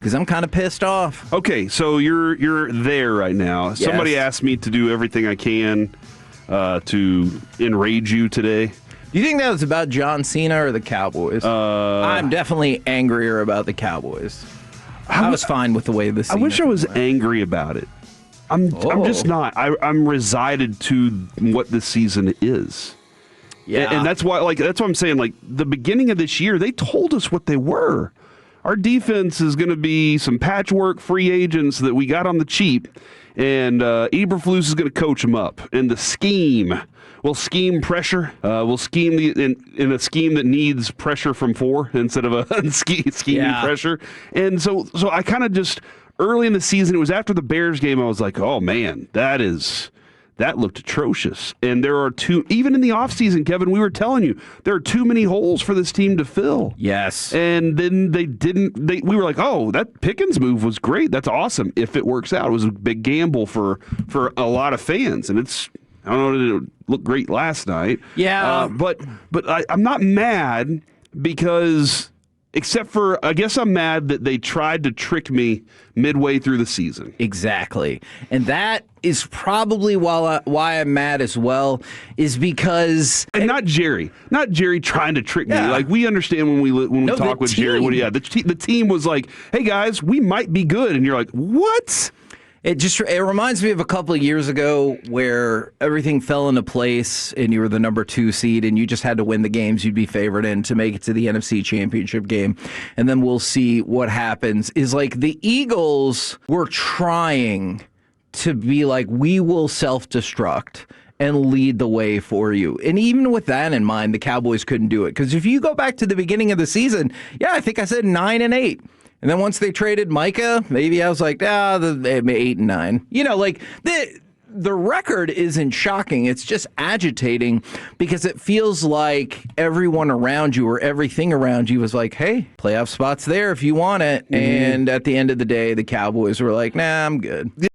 because I'm kind of pissed off. Okay, so you're there right now. Yes. Somebody asked me to do everything I can to enrage you today. Do you think that was about John Cena or the Cowboys? I'm definitely angrier about the Cowboys. I was fine with the way this. I wish I was angry about it. I'm just not. I'm resided to what this season is. Yeah, and that's why I'm saying, like, the beginning of this year, they told us what they were. Our defense is going to be some patchwork free agents that we got on the cheap, and Eberflus is going to coach them up. And the scheme, we'll scheme pressure. We'll scheme in a scheme that needs pressure from 4 instead of a scheming pressure. And so I kind of just, early in the season, it was after the Bears game, I was like, oh, man, that looked atrocious. And there are even in the offseason, Kevin, we were telling you, there are too many holes for this team to fill. Yes. And then we were like, oh, that Pickens move was great. That's awesome. If it works out, it was a big gamble for a lot of fans. And I don't know, it looked great last night. Yeah. But I'm not mad because, except for, I guess I'm mad that they tried to trick me midway through the season. Exactly. And that is probably why I'm mad as well, is because... And not Jerry trying to trick me. Like, we understand when we talk with Jerry. The team was like, hey, guys, we might be good. And you're like, what? It reminds me of a couple of years ago where everything fell into place and you were the number 2 seed and you just had to win the games you'd be favored in to make it to the NFC Championship game. And then we'll see what happens. Is like the Eagles were trying to be like, we will self-destruct and lead the way for you. And even with that in mind, the Cowboys couldn't do it. Because if you go back to the beginning of the season, I think I said 9-8. And then once they traded Micah, maybe I was like, 8-9. You know, like the record isn't shocking. It's just agitating because it feels like everyone around you or everything around you was like, hey, playoff spot's there if you want it. Mm-hmm. And at the end of the day, the Cowboys were like, nah, I'm good.